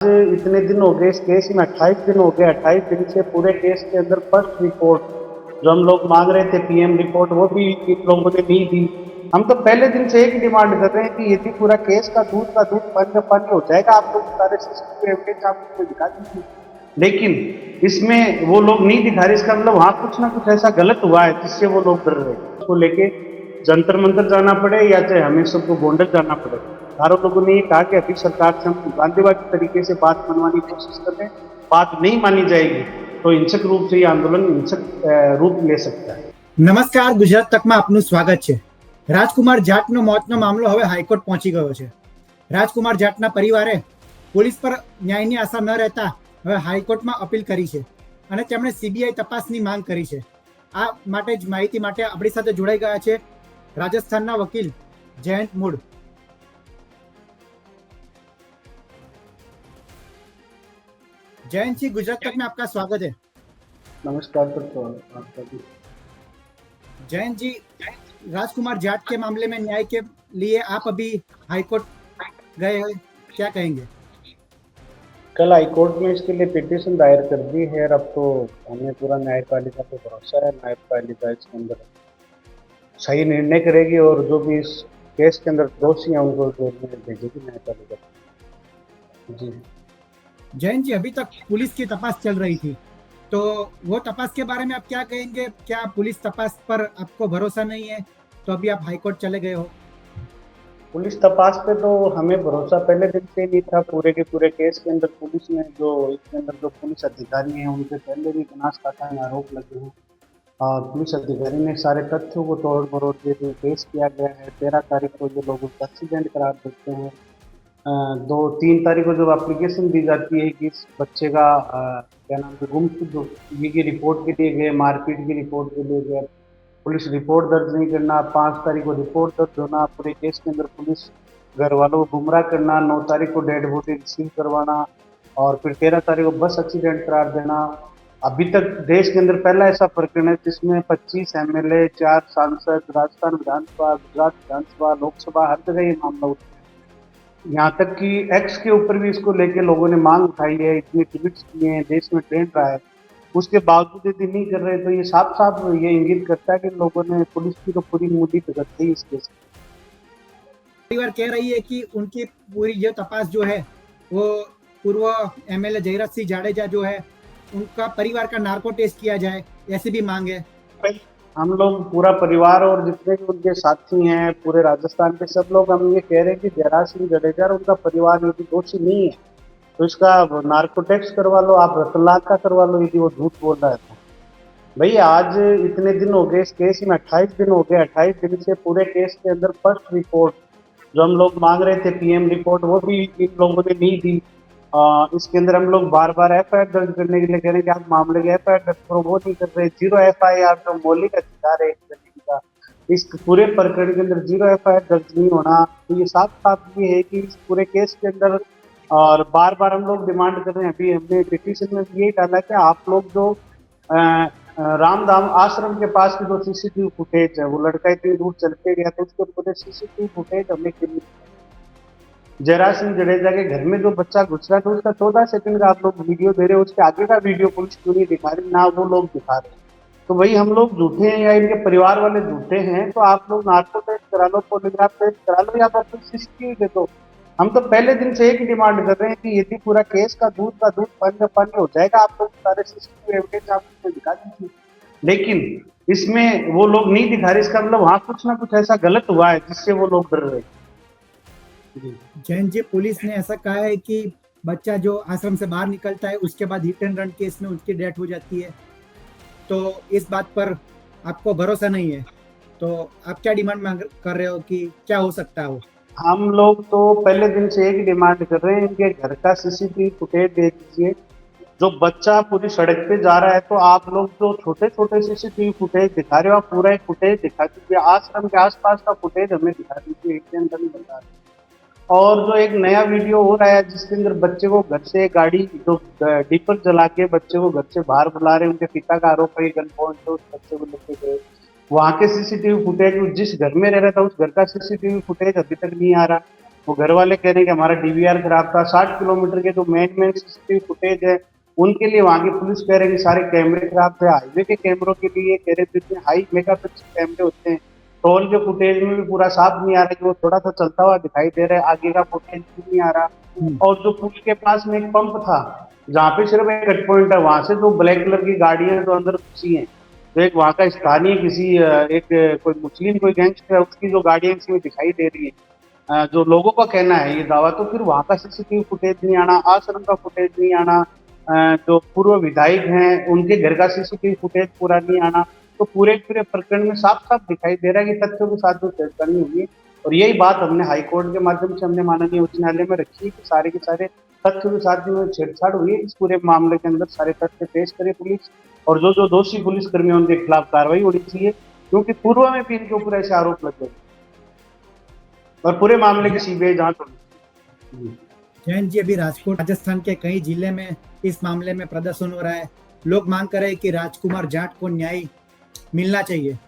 इतने दिन हो गए इस केस में, 28 दिन हो गए। 28 दिन से पूरे केस के अंदर फर्स्ट रिपोर्ट जो हम लोग मांग रहे थे, पीएम रिपोर्ट, वो भी इन लोगों ने नहीं दी। हम तो पहले दिन से एक ही डिमांड कर रहे हैं कि यदि पूरा केस का दूध पानी का पानी हो जाएगा, आप लोग सारे सीसीटीवी एविडेंस आप मुझे दिखा दीजिए। लेकिन इसमें वो लोग नहीं दिखा रहे। इसका मतलब वहां कुछ ना कुछ ऐसा गलत हुआ है जिससे वो लोग डर रहे हैं। उसको लेके जंतर मंतर जाना पड़े या चाहे हमें सबको गोंडल जाना पड़े। चारों लोगों ने ये कहा कि अभी सरकार से हम गांधीवादी तरीके से बात मनवाने की कोशिश कर रहे हैं। बात नहीं मानी जाएगी तो हिंसक रूप से ये आंदोलन हिंसक रूप ले सकता है। નમસ્કાર, ગુજરાત તકમાં આપનું સ્વાગત છે। રાજકુમાર જાટનો મોતનો મામલો હવે હાઈકોર્ટ પહોંચી ગયો છે। રાજકુમાર જાટના પરિવારે પોલીસ પર ન્યાયની આશા ન રહેતા હવે હાઈકોર્ટમાં અપીલ કરી છે અને તેમણે સીબીઆઈ તપાસની માંગ કરી છે। આ માટે જ માહિતી માટે આપણી સાથે જોડાઈ ગયા છે રાજસ્થાનના વકીલ જયંત મૂડ। जयंत जी, गुजरात तक में आपका स्वागत है। नमस्कार आपका भी। जयंत जी, राजकुमार जाट के मामले में न्याय के लिए आप अभी हाईकोर्ट गए हैं, क्या कहेंगे? कल हाईकोर्ट में इसके लिए पिटीशन दायर कर दी है और अब तो हमें पूरा न्यायपालिका पे भरोसा है। न्यायपालिका इसके अंदर सही निर्णय करेगी और जो भी इस केस के अंदर दोषी हैं उनको जेल में भेजेगी न्यायपालिका। जी जयंत जी, अभी तक पुलिस की तपास चल रही थी, तो वो तपास के बारे में आप क्या कहेंगे? क्या पुलिस तपास पर आपको भरोसा नहीं है तो अभी आप हाईकोर्ट चले गए हो? पुलिस तपास पे तो हमें भरोसा पहले दिन से नहीं था। पूरे के पूरे केस के अंदर पुलिस ने जो इसके अंदर जो पुलिस अधिकारी हैं उनके पहले भी बनासकाठा में आरोप लगे हैं और पुलिस अधिकारी ने सारे तथ्यों को तोड़ मरोड़ के जो पेश किया गया है। 13 तारीख को जो लोग उसका एक्सीडेंट करार देते हैं, 2-3 तारीख को जब एप्लीकेशन दी जाती है कि इस बच्चे का क्या नाम से गुमशुदा की रिपोर्ट के लिए गए, मारपीट की रिपोर्ट के लिए गए, पुलिस रिपोर्ट दर्ज नहीं करना। 5 तारीख को रिपोर्ट दर्ज होना, पूरे केस के अंदर पुलिस घर वालों को गुमराह करना। 9 तारीख को डेड बॉडी रिसीव करवाना और फिर 13 तारीख को बस एक्सीडेंट करार देना। अभी तक देश के अंदर पहला ऐसा प्रकरण है जिसमें 25 एमएलए, 4 सांसद, राजस्थान विधानसभा, गुजरात विधानसभा, लोकसभा, हर जगह ये मामला उठा। यहाँ तक कि एक्स के ऊपर भी इसको लेके लोगों ने मांग उठाई है, इतने ट्वीट्स किए हैं, देश में ट्रेंड रहा है। उसके बावजूद यदि नहीं कर रहे तो ये साफ साफ ये इंगित करता है कि लोगों ने पुलिस की तो पूरी मुट्ठी पकड़ दी इस केस। परिवार कह रही है कि उनकी पूरी ये तपास जो है वो पूर्व एमएलए जयराज सिंह जाडेजा जो है उनका परिवार का नार्को टेस्ट किया जाए, ऐसी भी मांग है। हम लोग पूरा परिवार और जितने भी उनके साथी हैं पूरे राजस्थान के सब लोग हम ये कह रहे हैं कि जयराज सिंह जडेजा और उनका परिवार यदि दोषी नहीं है तो इसका नार्को टेस्ट करवा लो, आप रतलाक का करवा लो यदि वो झूठ बोल रहा है तो। भाई आज इतने दिन हो गए इस केस में, 28 दिन हो गए। 28 दिन से पूरे केस के अंदर फर्स्ट रिपोर्ट जो हम लोग मांग रहे थे, पीएम रिपोर्ट, वो भी इन लोगों ने नहीं दी। इसके अंदर हम लोग बार बार एफआईआर दर्ज करने के लिए कह रहे हैं कि आप मामले की एफआईआर दर्ज करो, वो नहीं कर रहे। 0 एफआईआर जो मौलिक अधिकार है एक व्यक्ति का, इस पूरे प्रकरण के अंदर 0 एफआईआर दर्ज नहीं होना, तो ये साफ साफ ये है कि इस पूरे केस के अंदर और बार बार हम लोग डिमांड कर रहे हैं। अभी हमने पिटीशन में यही डाला कि आप लोग जो रामधाम आश्रम के पास की जो सीसीटीवी फुटेज है, वो लड़का इतनी दूर चल के गया तो उसके पूरे सीसीटीवी फुटेज हमें क्लियर। जयराज सिंह जडेजा के घर में जो बच्चा घुस रहा था उसका 14 सेकंड का आप लोग वीडियो दे रहे हो, उसके आगे का वीडियो पुलिस क्यों नहीं दिखा रही, ना वो लोग दिखा रहे। तो भाई हम लोग झूठे हैं या इनके परिवार वाले झूठे हैं तो आप लोग नार्को टेस्ट करा लो, पॉलीग्राफ टेस्ट करा लो या फिर सीसीटीवी दे दो। हम तो पहले दिन से एक ही डिमांड कर रहे हैं कि यदि पूरा केस का दूध पानी का पानी हो जाएगा, आप लोग सारे सीसीटीवी एविडेंस आप मुझे दिखा दीजिए। लेकिन इसमें वो लोग नहीं दिखा रहे। इसका मतलब वहां कुछ ना कुछ ऐसा गलत हुआ है जिससे वो लोग डर रहे हैं। जयंत जी, पुलिस ने ऐसा कहा है कि बच्चा जो आश्रम से बाहर निकलता है उसके बाद हिट एंड रन केस में उसकी डेथ हो जाती है, तो इस बात पर आपको भरोसा नहीं है, तो आप क्या डिमांड कर रहे हो कि क्या हो सकता है वो? हम लोग तो पहले दिन से एक ही डिमांड कर रहे हैं, इनके घर का सीसीटीवी फुटेज दे दीजिए। जो बच्चा पूरी सड़क पे जा रहा है तो आप लोग जो छोटे छोटे सीसीटीवी फुटेज दिखा रहे हो आप पूरा एक फुटेज दिखा दीजिए। आश्रम के आसपास का फुटेज हमें दिखा दीजिए, एक दिन नहीं बता रहे। और जो एक नया वीडियो हो रहा है जिसके अंदर बच्चे को घर से गाड़ी जो डीपर जला के बच्चे को घर से बाहर बुला रहे हैं, उनके पिता का आरोप है गन पॉइंट से उस बच्चे को लेके गए। वहां के सीसीटीवी फुटेज, जिस घर में रह रहा था उस घर का सीसीटीवी फुटेज अभी तक नहीं आ रहा। वो घर वाले कह रहे हैं कि हमारा डीवीआर खराब था। 60 किलोमीटर के जो मेन सीसीटीवी फुटेज है उनके लिए वहां की पुलिस कह रही है कि सारे कैमरे खराब थे। हाईवे के कैमरों के लिए कह रहे थे इतने हाई मेगापिक्सल कैमरे होते हैं, टोल के फुटेज में भी पूरा साफ नहीं आ रहा कि वो थोड़ा सा चलता हुआ दिखाई दे रहा है, आगे का फुटेज भी नहीं आ रहा। और जो पुल के पास में एक पंप था जहाँ पे सिर्फ एक कट पॉइंट है, वहां से जो ब्लैक कलर की गाड़ियां जो अंदर घुसी हैं, तो एक वहां का स्थानीय किसी कोई मुस्लिम कोई गैंगस्टर है उसकी जो गाड़ियां इसमें दिखाई दे रही है, जो लोगों का कहना है ये दावा, तो फिर वहां का सीसीटीवी फुटेज नहीं आना, आश्रम का फुटेज नहीं आना, जो पूर्व विधायक हैं उनके घर का सीसीटीवी फुटेज पूरा नहीं आना, तो पूरे पूरे प्रकरण में साफ साफ दिखाई दे रहा है कि तथ्यों के साथ जो छेड़खानी हुई। और यही बात हमने हाईकोर्ट के माध्यम से हमने माननीय उच्च न्यायालय में रखी है कि सारे के सारे तथ्यों के साथ जो छेड़छाड़ हुई है इस पूरे मामले के अंदर सारे तथ्य पेश करे पुलिस, और जो जो दोषी पुलिसकर्मी हैं उनके खिलाफ कार्रवाई होनी चाहिए, क्योंकि पूर्व में भी इनके ऊपर ऐसे आरोप लगे और पूरे मामले की सीबीआई जांच होनी। जैन जी, अभी राजकोट राजस्थान के कई जिले में इस मामले में प्रदर्शन हो रहा है। लोग मांग कर रहे हैं कि राजकुमार जाट को न्याय मिलना चाहिए।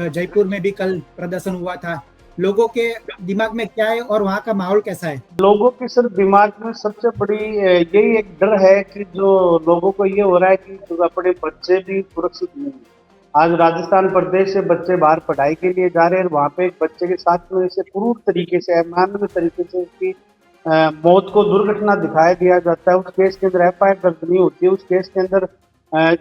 जयपुर में भी कल प्रदर्शन हुआ था। लोगों के दिमाग में क्या है और वहाँ का माहौल कैसा है? लोगों के सिर्फ दिमाग में सबसे बड़ी यही एक डर है कि जो लोगों को ये हो रहा है कि जो अपने बच्चे भी सुरक्षित नहीं है। आज राजस्थान प्रदेश से बच्चे बाहर पढ़ाई के लिए जा रहे हैं, वहाँ पे एक बच्चे के साथ में इसे क्रूर तरीके से अमानवीय तरीके से उसकी मौत को दुर्घटना दिखाया दिया जाता है। उस केस के अंदर एफआईआर दर्ज नहीं होती है। उस केस के अंदर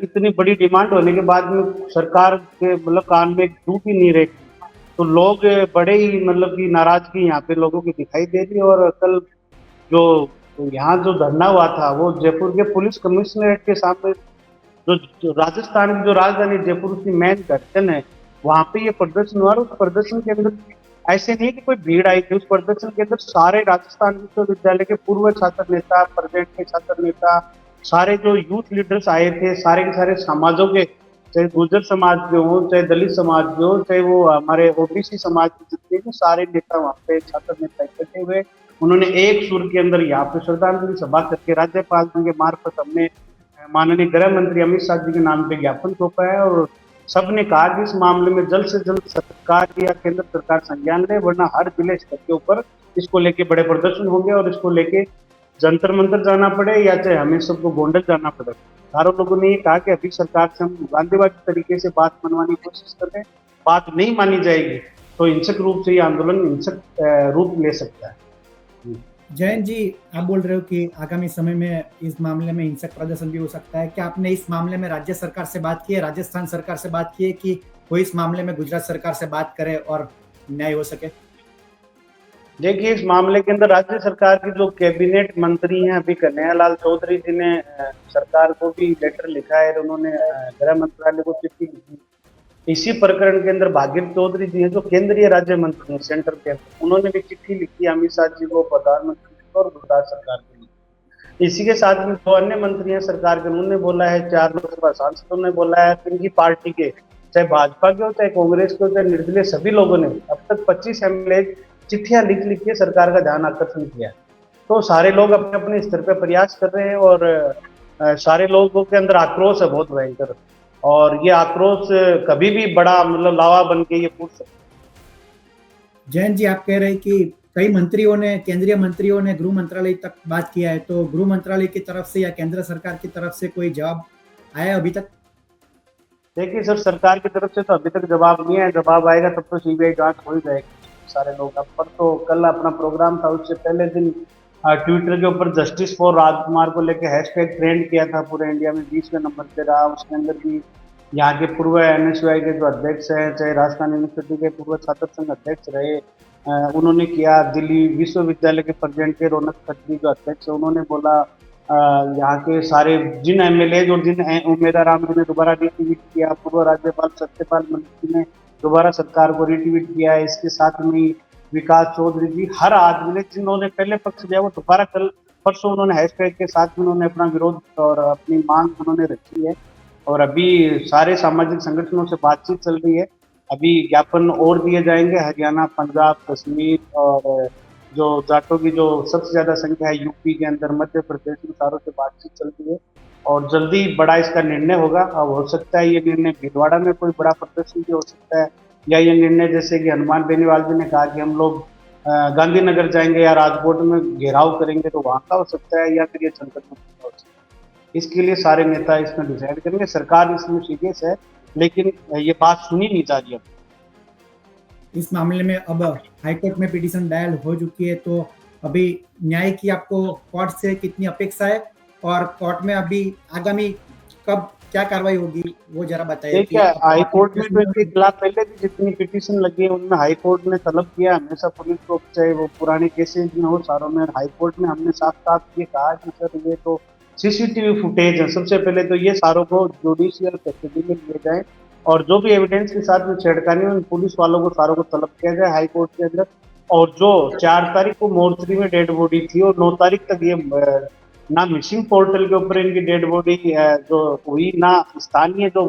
इतनी बड़ी डिमांड होने के बाद में सरकार के मतलब कान में धूप ही नहीं रहती, तो लोग बड़े ही मतलब की नाराजगी यहाँ पे लोगों की दिखाई दे रही है। और कल जो यहाँ जो धरना हुआ था वो जयपुर के पुलिस कमिश्नरेट के सामने, जो राजस्थान की जो राजधानी जयपुर की मेन धड़कन है, वहां पे ये प्रदर्शन हुआ। उस प्रदर्शन के अंदर ऐसे नहीं कि कोई भीड़ आई थी, उस प्रदर्शन के अंदर सारे राजस्थान विश्वविद्यालय के पूर्व छात्र नेता, प्रेजेंट के छात्र नेता, सारे जो यूथ लीडर्स आए थे, सारे के सारे समाजों के, चाहे गुर्जर समाज के हो, चाहे दलित समाज के हो, चाहे वो हमारे ओबीसी समाज के जितने भी सारे नेता वहाँ पे छात्र नेता इकट्ठे हुए। उन्होंने एक सुर के अंदर यहाँ पे श्रद्धांजलि सभा करके राज्यपाल जी के मार्फत हमने माननीय गृह मंत्री अमित शाह जी के नाम पे ज्ञापन सौंपा है, और सबने कहा कि इस मामले में जल्द से जल्द सरकार या केंद्र सरकार संज्ञान ले, वरना हर जिले स्तर के ऊपर इसको लेके बड़े प्रदर्शन होंगे और इसको लेके जंतर मंतर जाना पड़े या चाहे हमें सबको गोंडल जाना पड़े। चारों लोगों ने ये कहा कि अभी सरकार से हम गांधीवादी तरीके से बात मनवाने की कोशिश कर रहे हैं, बात नहीं मानी जाएगी तो हिंसक रूप से ये आंदोलन हिंसक रूप ले सकता है। जयंत जी, आप बोल रहे हो कि आगामी समय में इस मामले में हिंसक प्रदर्शन भी हो सकता है। क्या आपने इस मामले में राज्य सरकार से बात की है, राजस्थान सरकार से बात की है कि वो इस मामले में गुजरात सरकार से बात करे और न्याय हो सके? देखिए, इस मामले के अंदर राज्य सरकार की जो कैबिनेट मंत्री हैं अभी कन्हैयालाल चौधरी जी ने सरकार को भी लेटर लिखा है, उन्होंने गृह मंत्रालय को चिट्ठी लिखी। इसी प्रकरण के अंदर भागीरथ चौधरी जी हैं जो केंद्रीय राज्य मंत्री हैं सेंटर के, उन्होंने भी चिट्ठी लिखी अमित शाह जी को, प्रधानमंत्री को और गुजरात सरकार के लिए। इसी के साथ में दो अन्य मंत्री हैं सरकार के, उन्होंने बोला है, 4 लोकसभा सांसदों ने बोला है, इनकी पार्टी के चाहे भाजपा के हो, चाहे कांग्रेस के हो, चाहे निर्दलीय, सभी लोगों ने अब तक 25 एमएलए चिट्ठियां लिख के सरकार का ध्यान आकर्षण किया। तो सारे लोग अपने अपने स्तर पर प्रयास कर रहे हैं और सारे लोगों के अंदर आक्रोश है बहुत भयंकर, और ये आक्रोश कभी भी बड़ा मतलब लावा बन के ये फूट सकता है। जयंत जी, आप कह रहे हैं कि कई मंत्रियों ने, केंद्रीय मंत्रियों ने गृह मंत्रालय तक बात किया है, तो गृह मंत्रालय की तरफ से या केंद्र सरकार की तरफ से कोई जवाब आया अभी तक? देखिए सर, सरकार की तरफ से तो अभी तक जवाब नहीं आया, जवाब आएगा तब तो सीबीआई जांच हो ही जाएगी। सारे लोग अब पर तो कल अपना प्रोग्राम था, उससे पहले दिन ट्विटर के ऊपर जस्टिस फॉर राजकुमार को लेकर हैशटैग ट्रेंड किया था, पूरे इंडिया में 20वें नंबर पे रहा। उसके अंदर भी यहाँ के पूर्व एनएसयूआई के जो अध्यक्ष हैं, चाहे राजस्थान यूनिवर्सिटी के पूर्व छात्र संघ अध्यक्ष रहे, उन्होंने किया। दिल्ली विश्वविद्यालय के प्रेसिडेंट के रौनक खत्री जो अध्यक्ष है, उन्होंने बोला। यहाँ के सारे जिन एमएलए और जिन उमेदवार राम जी ने दोबारा रिट्वीट किया, पूर्व राज्यपाल सत्यपाल मलिक ने दोबारा सरकार को रिट्वीट किया है। इसके साथ में विकास चौधरी जी, हर आदमी ने जिन्होंने पहले पक्ष दिया वो दोबारा कल परसों उन्होंने हैशटैग के साथ में उन्होंने अपना विरोध और अपनी मांग उन्होंने रखी है। और अभी सारे सामाजिक संगठनों से बातचीत चल रही है। अभी ज्ञापन और दिए जाएंगे, हरियाणा, पंजाब, कश्मीर और जो जाटों की जो सबसे ज्यादा संख्या है यूपी के अंदर, मध्य प्रदेश में, सारों से बातचीत चल रही है और जल्दी बड़ा इसका निर्णय होगा। अब हो सकता है ये निर्णय भीलवाड़ा में कोई बड़ा प्रदर्शन भी हो सकता है, या ये निर्णय जैसे कि हनुमान बेनीवाल जी ने कहा कि हम लोग गांधीनगर जाएंगे या राजकोट में घेराव करेंगे तो वहां का हो सकता है, या फिर ये संकट में हो सकता है। इसके लिए सारे नेता इसमें डिसाइड करेंगे। सरकार इसमें सीरियस है, लेकिन ये बात सुनी नहीं जा रही है। इस मामले में अब हाईकोर्ट में पिटीशन दायर हो चुकी है, तो अभी न्याय की आपको कोर्ट से कितनी अपेक्षा है और कोर्ट में अभी आगामी कब क्या कार्रवाई होगी वो जरा बताइए। देखिए, हाई कोर्ट में तो इसके खिलाफ पहले भी जितनी पिटीशन लगी है उनमें हाई कोर्ट ने तलब किया हमेशा पुलिस को, चाहे वो पुराने केसेस में हो, सारों में हाई कोर्ट में हमने साफ साफ ये कहा कि सर ये तो सीसीटीवी फुटेज है, सबसे पहले तो ये सारों को जुडिशियल कस्टडी में लिए जाए और जो भी एविडेंस के साथ में छेड़खानी है उन पुलिस वालों को सारों को तलब किया जाए हाई कोर्ट के अंदर। और जो 4 तारीख को मोर्चरी में डेड बॉडी थी और 9 तारीख तक ये ना मिसिंग पोर्टल के ऊपर इनकी डेड बॉडी जो हुई, ना स्थानीय जो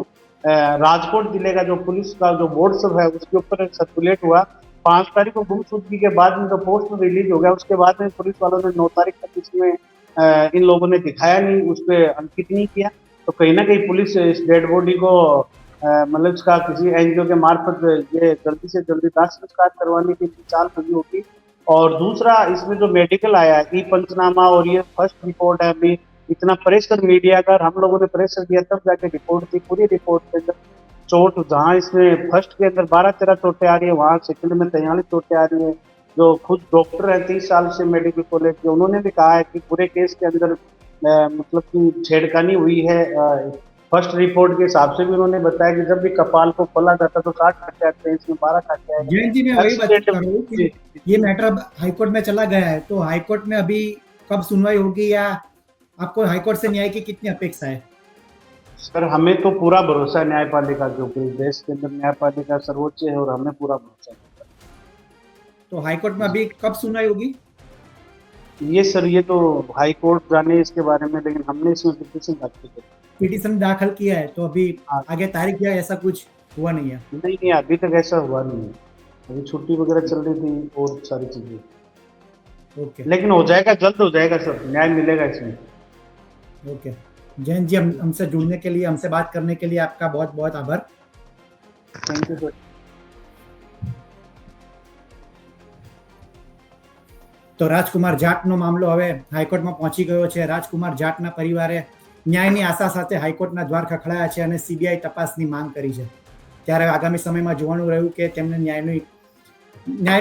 राजकोट जिले का जो पुलिस का जो व्हाट्सएप है उसके ऊपर सर्कुलेट हुआ। 5 तारीख को गुमशुदगी के बाद में जो पोस्ट रिलीज हो गया उसके बाद में पुलिस वालों ने 9 तारीख तक इसमें इन लोगों ने दिखाया नहीं, उस पर अंकित नहीं किया। तो कहीं ना कहीं पुलिस इस डेड बॉडी को मतलब इसका किसी एनजीओ के मार्फत ये जल्दी से जल्दी दाह संस्कार करवाने की चाल बनी होगी। और दूसरा इसमें जो मेडिकल आया है, ई पंचनामा और ये फर्स्ट रिपोर्ट है, अभी इतना प्रेशर मीडिया का हम लोगों ने प्रेशर दिया तब जाके रिपोर्ट थी। पूरी रिपोर्ट के अंदर चोट, जहाँ इसमें फर्स्ट के अंदर 12-13 चोटें आ रही है, वहाँ सेकंड में 43 चोटें आ रही है। जो खुद डॉक्टर है 30 साल से मेडिकल कॉलेज के, उन्होंने भी कहा है कि पूरे केस के अंदर मतलब कि छेड़खानी हुई है। फर्स्ट रिपोर्ट के हिसाब से भी उन्होंने बताया कि जब भी कपाल को खोला जाता तो 60 काटे आते हैं, इसमें 12 काटे आए। जयंत जी, मैं वही बात कर रहा हूँ कि ये मैटर अब हाईकोर्ट में चला गया है, तो हाईकोर्ट में अभी कब सुनवाई होगी या आपको हाईकोर्ट से न्याय की कितनी अपेक्षा है? सर, हमें तो पूरा भरोसा है न्यायपालिका के ऊपर। देश के अंदर न्यायपालिका सर्वोच्च है और हमें पूरा भरोसा है। तो हाईकोर्ट में अभी कब सुनवाई होगी? ये सर, ये तो हाई कोर्ट जाने इसके बारे में, लेकिन हमने इसमें पिटीशन दाखिल किया है, तो अभी आगे तारीख या ऐसा कुछ हुआ नहीं है? नहीं, अभी तक ऐसा हुआ नहीं है। अभी छुट्टी वगैरह चल रही थी और सारी चीजें। ओके, लेकिन हो जाएगा, जल्द हो जाएगा सर, न्याय मिलेगा इसमें। ओके जयंत जी, हमसे जुड़ने के लिए, हमसे बात करने के लिए आपका बहुत बहुत आभार। Thank you sir. તો રાજકુમાર જાટનો મામલો હવે હાઈકોર્ટમાં પહોંચી ગયો છે. રાજકુમાર જાટના પરિવારે ન્યાયની આશા સાથે હાઈકોર્ટના દ્વાર ખખડાયા છે અને સીબીઆઈ તપાસની માંગ કરી છે. ત્યારે આગામી સમયમાં જોવાનું રહ્યું કે તેમને ન્યાય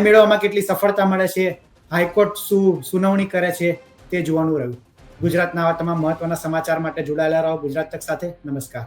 મેળવવામાં કેટલી સફળતા મળે છે, હાઈકોર્ટ શું સુનાવણી કરે છે તે જોવાનું રહ્યું. ગુજરાતના આવા તમામ મહત્વના સમાચાર માટે જોડાયેલા રહો ગુજરાત તક સાથે. નમસ્કાર.